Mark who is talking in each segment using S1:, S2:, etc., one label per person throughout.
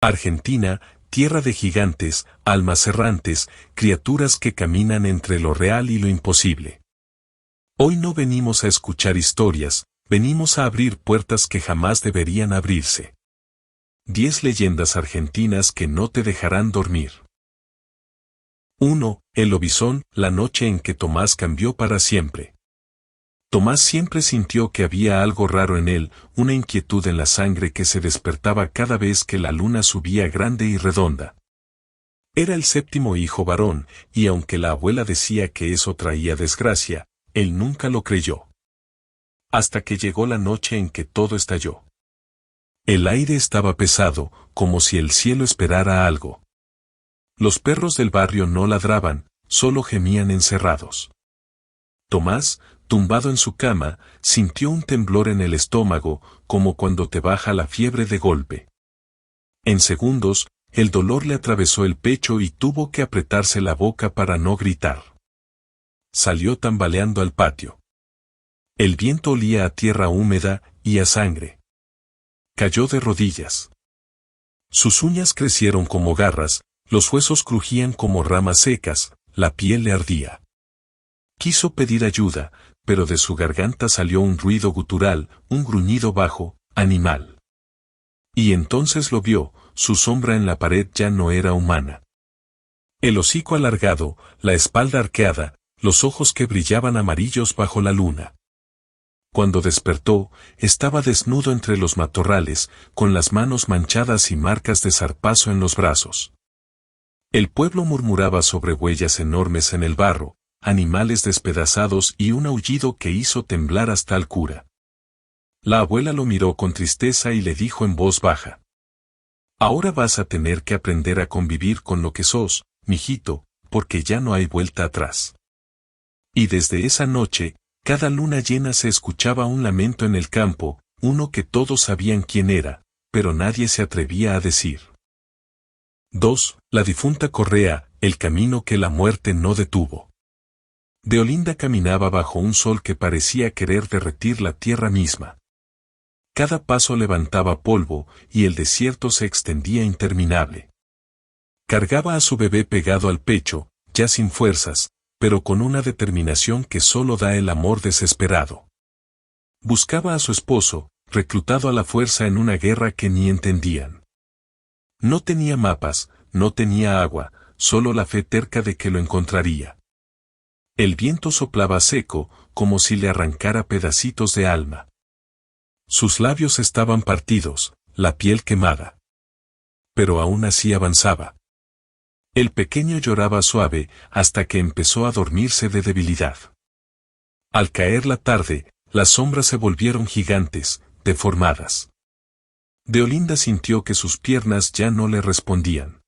S1: Argentina, tierra de gigantes, almas errantes, criaturas que caminan entre lo real y lo imposible. Hoy no venimos a escuchar historias, venimos a abrir puertas que jamás deberían abrirse. 10 leyendas argentinas que no te dejarán dormir. 1. El lobizón, la noche en que Tomás cambió para siempre. Tomás siempre sintió que había algo raro en él, una inquietud en la sangre que se despertaba cada vez que la luna subía grande y redonda. Era el 7º hijo varón, y aunque la abuela decía que eso traía desgracia, él nunca lo creyó. Hasta que llegó la noche en que todo estalló. El aire estaba pesado, como si el cielo esperara algo. Los perros del barrio no ladraban, solo gemían encerrados. Tomás, tumbado en su cama, sintió un temblor en el estómago, como cuando te baja la fiebre de golpe. En segundos, el dolor le atravesó el pecho y tuvo que apretarse la boca para no gritar. Salió tambaleando al patio. El viento olía a tierra húmeda y a sangre. Cayó de rodillas. Sus uñas crecieron como garras, los huesos crujían como ramas secas, la piel le ardía. Quiso pedir ayuda, pero de su garganta salió un ruido gutural, un gruñido bajo, animal. Y entonces lo vio, su sombra en la pared ya no era humana. El hocico alargado, la espalda arqueada, los ojos que brillaban amarillos bajo la luna. Cuando despertó, estaba desnudo entre los matorrales, con las manos manchadas y marcas de zarpazo en los brazos. El pueblo murmuraba sobre huellas enormes en el barro, animales despedazados y un aullido que hizo temblar hasta al cura. La abuela lo miró con tristeza y le dijo en voz baja: «Ahora vas a tener que aprender a convivir con lo que sos, mijito, porque ya no hay vuelta atrás». Y desde esa noche, cada luna llena se escuchaba un lamento en el campo, uno que todos sabían quién era, pero nadie se atrevía a decir. 2. La difunta Correa, el camino que la muerte no detuvo. Deolinda caminaba bajo un sol que parecía querer derretir la tierra misma. Cada paso levantaba polvo, y el desierto se extendía interminable. Cargaba a su bebé pegado al pecho, ya sin fuerzas, pero con una determinación que solo da el amor desesperado. Buscaba a su esposo, reclutado a la fuerza en una guerra que ni entendían. No tenía mapas, no tenía agua, solo la fe terca de que lo encontraría. El viento soplaba seco, como si le arrancara pedacitos de alma. Sus labios estaban partidos, la piel quemada. Pero aún así avanzaba. El pequeño lloraba suave, hasta que empezó a dormirse de debilidad. Al caer la tarde, las sombras se volvieron gigantes, deformadas. Deolinda sintió que sus piernas ya no le respondían.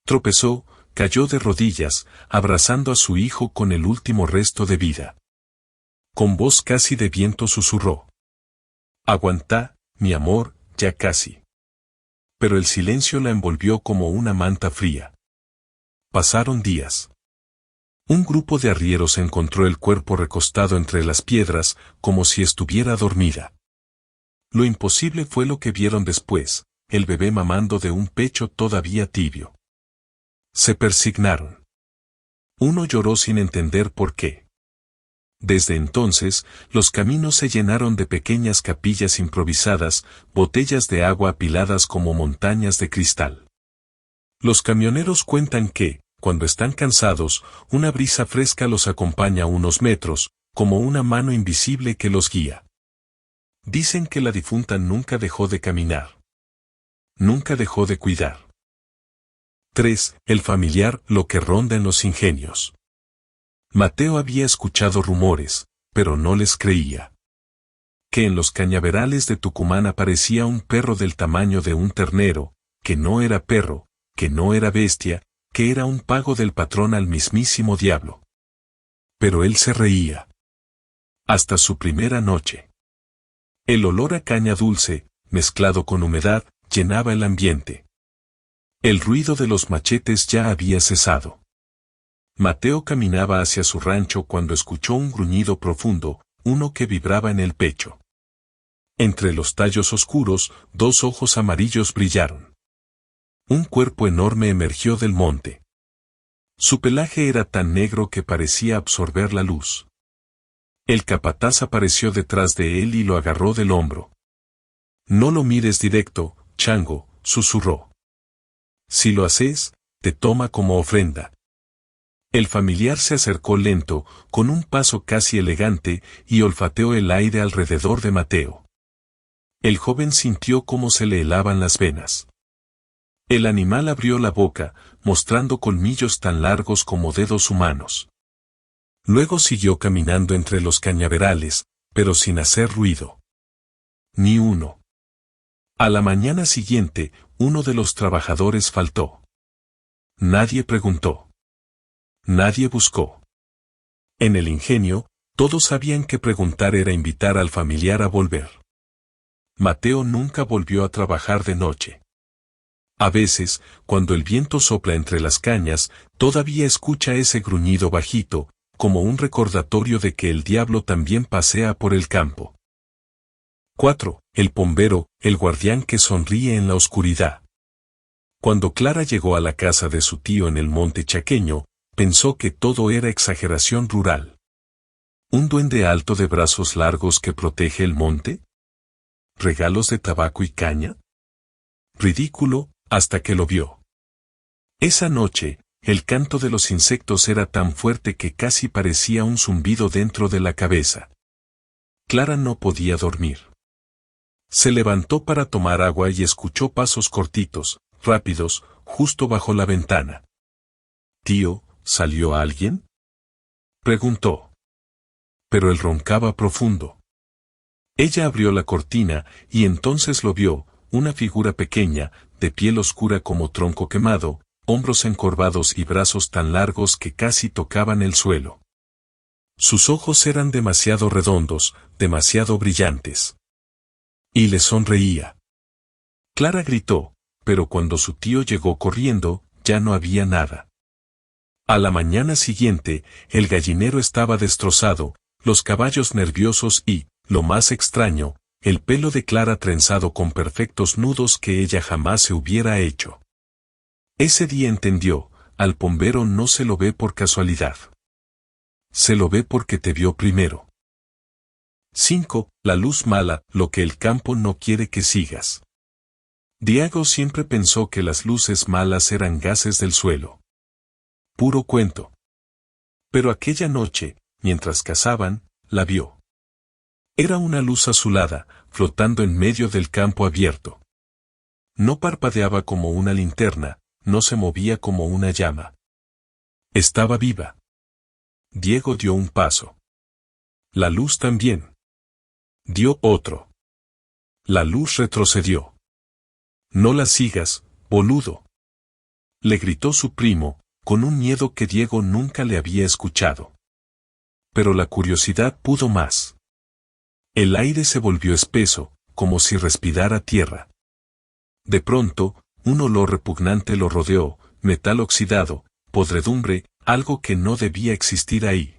S1: Tropezó, cayó de rodillas, abrazando a su hijo con el último resto de vida. Con voz casi de viento susurró: «Aguantá, mi amor, ya casi». Pero el silencio la envolvió como una manta fría. Pasaron días. Un grupo de arrieros encontró el cuerpo recostado entre las piedras, como si estuviera dormida. Lo imposible fue lo que vieron después, el bebé mamando de un pecho todavía tibio. Se persignaron. Uno lloró sin entender por qué. Desde entonces, los caminos se llenaron de pequeñas capillas improvisadas, botellas de agua apiladas como montañas de cristal. Los camioneros cuentan que, cuando están cansados, una brisa fresca los acompaña unos metros, como una mano invisible que los guía. Dicen que la difunta nunca dejó de caminar. Nunca dejó de cuidar. 3. El familiar, lo que ronda en los ingenios. Mateo había escuchado rumores, pero no les creía. Que en los cañaverales de Tucumán aparecía un perro del tamaño de un ternero, que no era perro, que no era bestia, que era un pago del patrón al mismísimo diablo. Pero él se reía. Hasta su primera noche. El olor a caña dulce, mezclado con humedad, llenaba el ambiente. El ruido de los machetes ya había cesado. Mateo caminaba hacia su rancho cuando escuchó un gruñido profundo, uno que vibraba en el pecho. Entre los tallos oscuros, 2 ojos amarillos brillaron. Un cuerpo enorme emergió del monte. Su pelaje era tan negro que parecía absorber la luz. El capataz apareció detrás de él y lo agarró del hombro. No lo mires directo, chango, susurró. Si lo haces, te toma como ofrenda. El familiar se acercó lento, con un paso casi elegante, y olfateó el aire alrededor de Mateo. El joven sintió cómo se le helaban las venas. El animal abrió la boca, mostrando colmillos tan largos como dedos humanos. Luego siguió caminando entre los cañaverales, pero sin hacer ruido. Ni uno. A la mañana siguiente, uno de los trabajadores faltó. Nadie preguntó. Nadie buscó. En el ingenio, todos sabían que preguntar era invitar al familiar a volver. Mateo nunca volvió a trabajar de noche. A veces, cuando el viento sopla entre las cañas, todavía escucha ese gruñido bajito, como un recordatorio de que el diablo también pasea por el campo. 4. El pombero, el guardián que sonríe en la oscuridad. Cuando Clara llegó a la casa de su tío en el monte chaqueño, pensó que todo era exageración rural. ¿Un duende alto de brazos largos que protege el monte? ¿Regalos de tabaco y caña? Ridículo, hasta que lo vio. Esa noche, el canto de los insectos era tan fuerte que casi parecía un zumbido dentro de la cabeza. Clara no podía dormir. Se levantó para tomar agua y escuchó pasos cortitos, rápidos, justo bajo la ventana. «Tío, ¿salió alguien?», preguntó. Pero él roncaba profundo. Ella abrió la cortina y entonces lo vio, una figura pequeña, de piel oscura como tronco quemado, hombros encorvados y brazos tan largos que casi tocaban el suelo. Sus ojos eran demasiado redondos, demasiado brillantes. Y le sonreía. Clara gritó, pero cuando su tío llegó corriendo, ya no había nada. A la mañana siguiente, el gallinero estaba destrozado, los caballos nerviosos y, lo más extraño, el pelo de Clara trenzado con perfectos nudos que ella jamás se hubiera hecho. Ese día entendió, al pombero no se lo ve por casualidad. Se lo ve porque te vio primero. 5. La luz mala, lo que el campo no quiere que sigas. Diego siempre pensó que las luces malas eran gases del suelo. Puro cuento. Pero aquella noche, mientras cazaban, la vio. Era una luz azulada, flotando en medio del campo abierto. No parpadeaba como una linterna, no se movía como una llama. Estaba viva. Diego dio un paso. La luz también. Dio otro. La luz retrocedió. «No la sigas, boludo», le gritó su primo, con un miedo que Diego nunca le había escuchado. Pero la curiosidad pudo más. El aire se volvió espeso, como si respirara tierra. De pronto, un olor repugnante lo rodeó, metal oxidado, podredumbre, algo que no debía existir ahí.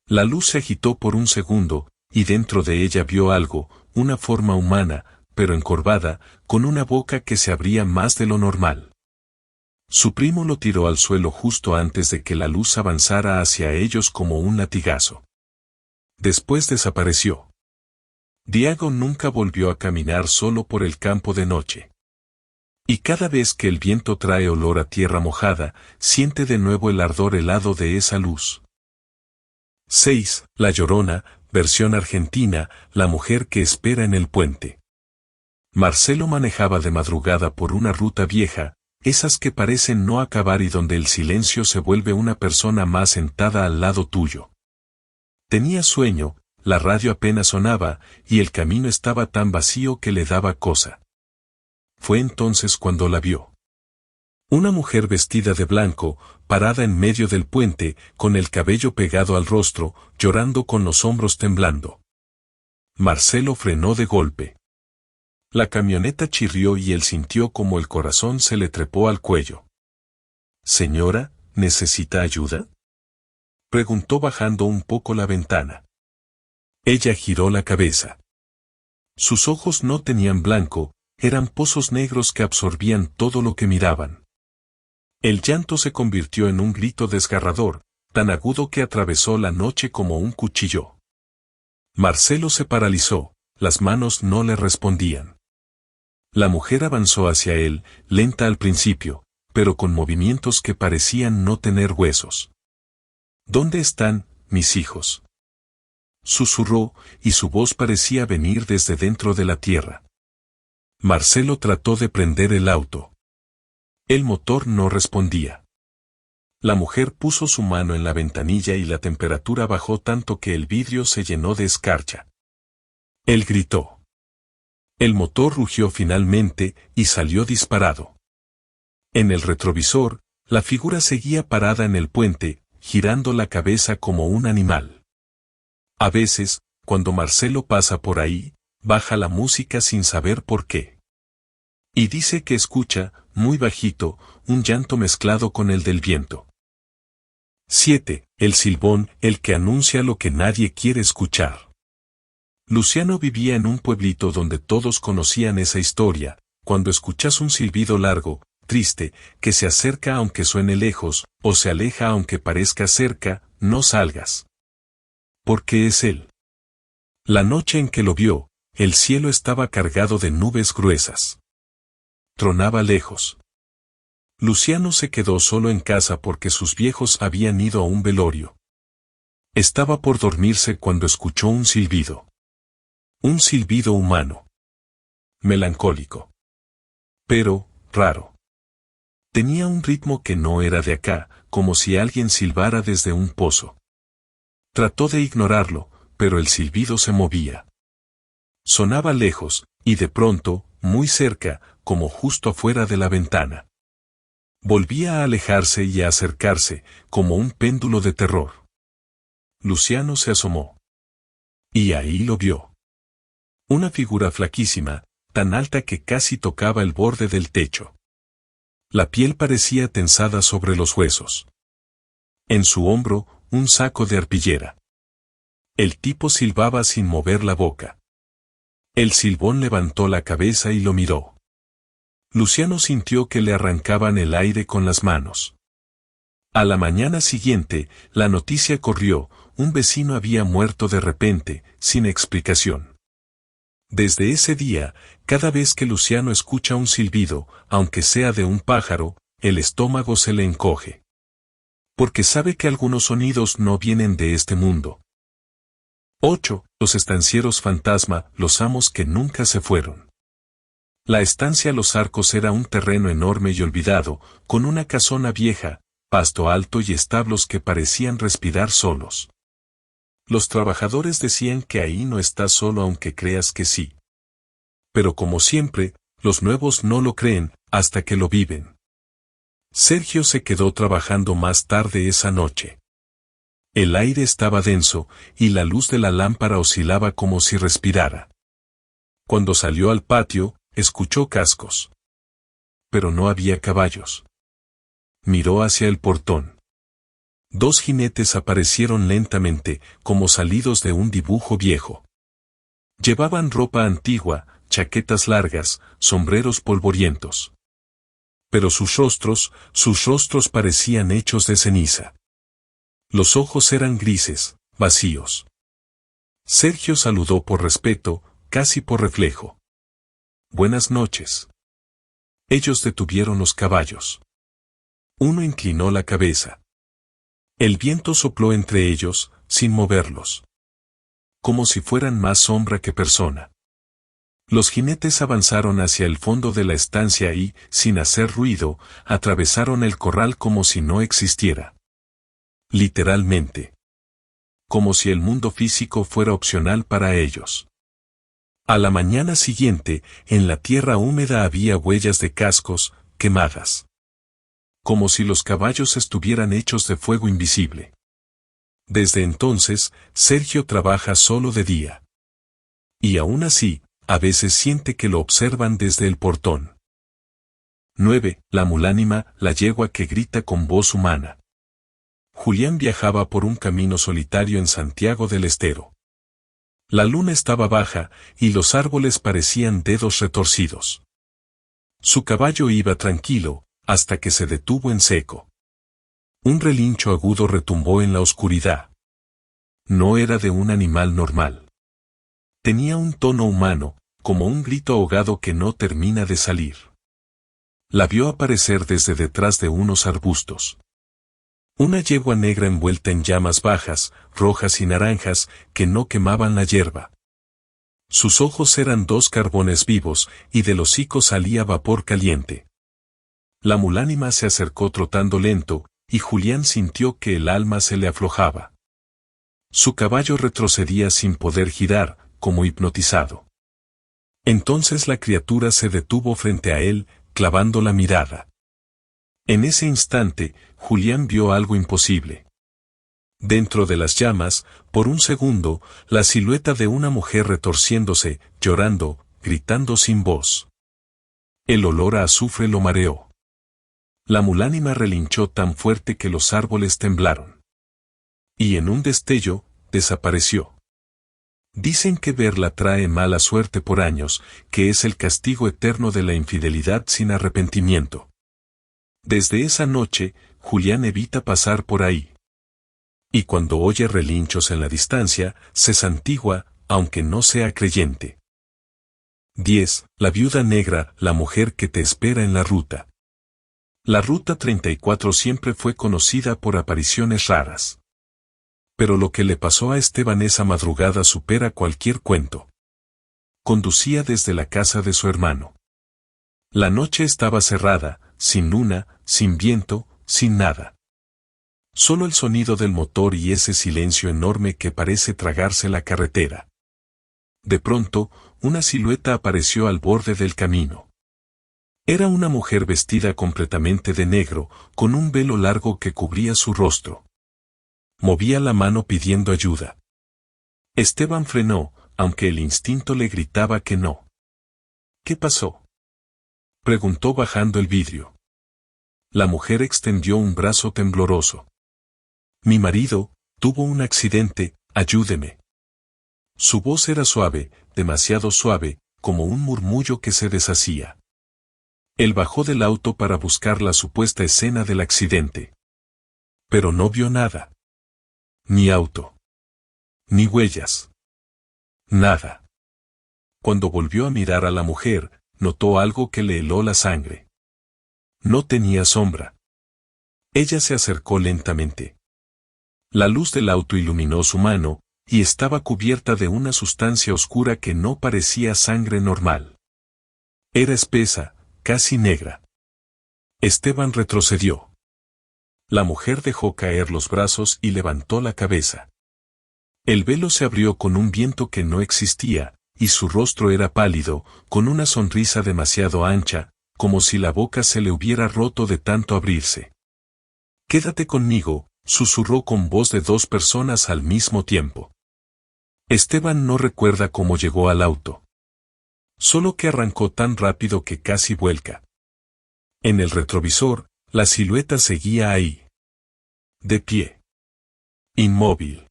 S1: La luz se agitó por un segundo, y dentro de ella vio algo, una forma humana, pero encorvada, con una boca que se abría más de lo normal. Su primo lo tiró al suelo justo antes de que la luz avanzara hacia ellos como un latigazo. Después desapareció. Diego nunca volvió a caminar solo por el campo de noche. Y cada vez que el viento trae olor a tierra mojada, siente de nuevo el ardor helado de esa luz. 6. La Llorona, versión argentina, la mujer que espera en el puente. Marcelo manejaba de madrugada por una ruta vieja, esas que parecen no acabar y donde el silencio se vuelve una persona más sentada al lado tuyo. Tenía sueño, la radio apenas sonaba, y el camino estaba tan vacío que le daba cosa. Fue entonces cuando la vio. Una mujer vestida de blanco, parada en medio del puente, con el cabello pegado al rostro, llorando con los hombros temblando. Marcelo frenó de golpe. La camioneta chirrió y él sintió como el corazón se le trepó al cuello. «Señora, ¿necesita ayuda?», preguntó bajando un poco la ventana. Ella giró la cabeza. Sus ojos no tenían blanco, eran pozos negros que absorbían todo lo que miraban. El llanto se convirtió en un grito desgarrador, tan agudo que atravesó la noche como un cuchillo. Marcelo se paralizó, las manos no le respondían. La mujer avanzó hacia él, lenta al principio, pero con movimientos que parecían no tener huesos. ¿Dónde están, mis hijos?, susurró, y su voz parecía venir desde dentro de la tierra. Marcelo trató de prender el auto. El motor no respondía. La mujer puso su mano en la ventanilla y la temperatura bajó tanto que el vidrio se llenó de escarcha. Él gritó. El motor rugió finalmente y salió disparado. En el retrovisor, la figura seguía parada en el puente, girando la cabeza como un animal. A veces, cuando Marcelo pasa por ahí, baja la música sin saber por qué. Y dice que escucha, muy bajito, un llanto mezclado con el del viento. 7. El silbón, el que anuncia lo que nadie quiere escuchar. Luciano vivía en un pueblito donde todos conocían esa historia. Cuando escuchas un silbido largo, triste, que se acerca aunque suene lejos, o se aleja aunque parezca cerca, no salgas. Porque es él. La noche en que lo vio, el cielo estaba cargado de nubes gruesas. Tronaba lejos. Luciano se quedó solo en casa porque sus viejos habían ido a un velorio. Estaba por dormirse cuando escuchó un silbido. Un silbido humano. Melancólico. Pero, raro. Tenía un ritmo que no era de acá, como si alguien silbara desde un pozo. Trató de ignorarlo, pero el silbido se movía. Sonaba lejos, y de pronto, muy cerca, como justo afuera de la ventana. Volvía a alejarse y a acercarse, como un péndulo de terror. Luciano se asomó. Y ahí lo vio. Una figura flaquísima, tan alta que casi tocaba el borde del techo. La piel parecía tensada sobre los huesos. En su hombro, un saco de arpillera. El tipo silbaba sin mover la boca. El silbón levantó la cabeza y lo miró. Luciano sintió que le arrancaban el aire con las manos. A la mañana siguiente, la noticia corrió, un vecino había muerto de repente, sin explicación. Desde ese día, cada vez que Luciano escucha un silbido, aunque sea de un pájaro, el estómago se le encoge. Porque sabe que algunos sonidos no vienen de este mundo. 8. Los estancieros fantasma, los amos que nunca se fueron. La estancia Los Arcos era un terreno enorme y olvidado, con una casona vieja, pasto alto y establos que parecían respirar solos. Los trabajadores decían que ahí no estás solo aunque creas que sí. Pero como siempre, los nuevos no lo creen, hasta que lo viven. Sergio se quedó trabajando más tarde esa noche. El aire estaba denso, y la luz de la lámpara oscilaba como si respirara. Cuando salió al patio, escuchó cascos. Pero no había caballos. Miró hacia el portón. 2 jinetes aparecieron lentamente, como salidos de un dibujo viejo. Llevaban ropa antigua, chaquetas largas, sombreros polvorientos. Pero sus rostros parecían hechos de ceniza. Los ojos eran grises, vacíos. Sergio saludó por respeto, casi por reflejo. Buenas noches. Ellos detuvieron los caballos. Uno inclinó la cabeza. El viento sopló entre ellos, sin moverlos. Como si fueran más sombra que persona. Los jinetes avanzaron hacia el fondo de la estancia y, sin hacer ruido, atravesaron el corral como si no existiera. Literalmente. Como si el mundo físico fuera opcional para ellos. A la mañana siguiente, en la tierra húmeda había huellas de cascos, quemadas. Como si los caballos estuvieran hechos de fuego invisible. Desde entonces, Sergio trabaja solo de día. Y aún así, a veces siente que lo observan desde el portón. 9. La mulánima, la yegua que grita con voz humana. Julián viajaba por un camino solitario en Santiago del Estero. La luna estaba baja, y los árboles parecían dedos retorcidos. Su caballo iba tranquilo, hasta que se detuvo en seco. Un relincho agudo retumbó en la oscuridad. No era de un animal normal. Tenía un tono humano, como un grito ahogado que no termina de salir. La vio aparecer desde detrás de unos arbustos. Una yegua negra envuelta en llamas bajas, rojas y naranjas, que no quemaban la hierba. Sus ojos eran dos carbones vivos, y del hocico salía vapor caliente. La mulánima se acercó trotando lento, y Julián sintió que el alma se le aflojaba. Su caballo retrocedía sin poder girar, como hipnotizado. Entonces la criatura se detuvo frente a él, clavando la mirada. En ese instante, Julián vio algo imposible. Dentro de las llamas, por un segundo, la silueta de una mujer retorciéndose, llorando, gritando sin voz. El olor a azufre lo mareó. La mulánima relinchó tan fuerte que los árboles temblaron. Y en un destello, desapareció. Dicen que verla trae mala suerte por años, que es el castigo eterno de la infidelidad sin arrepentimiento. Desde esa noche, Julián evita pasar por ahí. Y cuando oye relinchos en la distancia, se santigua, aunque no sea creyente. 10. La viuda negra, la mujer que te espera en la ruta. La Ruta 34 siempre fue conocida por apariciones raras. Pero lo que le pasó a Esteban esa madrugada supera cualquier cuento. Conducía desde la casa de su hermano. La noche estaba cerrada, sin luna, sin viento, sin nada. Solo el sonido del motor y ese silencio enorme que parece tragarse la carretera. De pronto, una silueta apareció al borde del camino. Era una mujer vestida completamente de negro, con un velo largo que cubría su rostro. Movía la mano pidiendo ayuda. Esteban frenó, aunque el instinto le gritaba que no. ¿Qué pasó?, preguntó bajando el vidrio. La mujer extendió un brazo tembloroso. Mi marido tuvo un accidente, ayúdeme. Su voz era suave, demasiado suave, como un murmullo que se deshacía. Él bajó del auto para buscar la supuesta escena del accidente. Pero no vio nada. Ni auto. Ni huellas. Nada. Cuando volvió a mirar a la mujer, notó algo que le heló la sangre. No tenía sombra. Ella se acercó lentamente. La luz del auto iluminó su mano, y estaba cubierta de una sustancia oscura que no parecía sangre normal. Era espesa, casi negra. Esteban retrocedió. La mujer dejó caer los brazos y levantó la cabeza. El velo se abrió con un viento que no existía, y su rostro era pálido, con una sonrisa demasiado ancha, como si la boca se le hubiera roto de tanto abrirse. Quédate conmigo, susurró con voz de dos personas al mismo tiempo. Esteban no recuerda cómo llegó al auto. Solo que arrancó tan rápido que casi vuelca. En el retrovisor, la silueta seguía ahí. De pie. Inmóvil.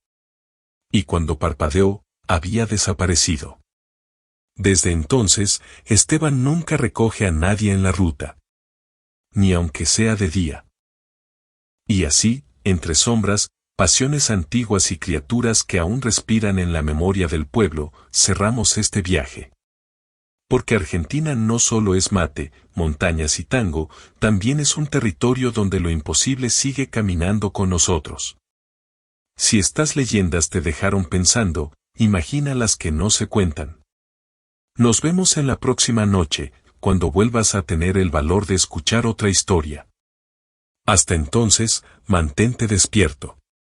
S1: Y cuando parpadeó, había desaparecido. Desde entonces, Esteban nunca recoge a nadie en la ruta. Ni aunque sea de día. Y así, entre sombras, pasiones antiguas y criaturas que aún respiran en la memoria del pueblo, cerramos este viaje. Porque Argentina no solo es mate, montañas y tango, también es un territorio donde lo imposible sigue caminando con nosotros. Si estas leyendas te dejaron pensando, imagina las que no se cuentan. Nos vemos en la próxima noche, cuando vuelvas a tener el valor de escuchar otra historia. Hasta entonces, mantente despierto.